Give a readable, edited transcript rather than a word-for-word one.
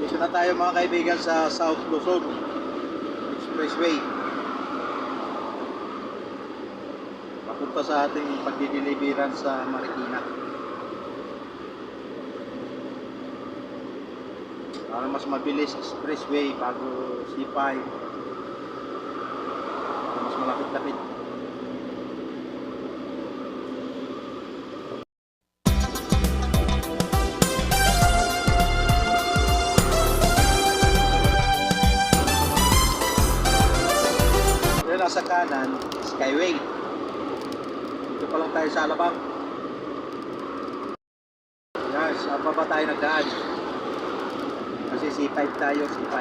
Dito na tayo mga kaibigan sa South Luzon Expressway. Papunta sa ating pagdideliveran sa Marikina. Para mas mabilis expressway bago C5. Para mas malapit-lapit. Sa kanan, Skyway. Dito pa lang tayo sa Alabang. Yan, saan pa ba tayo nagdaan? Kasi C5 tayo, C5.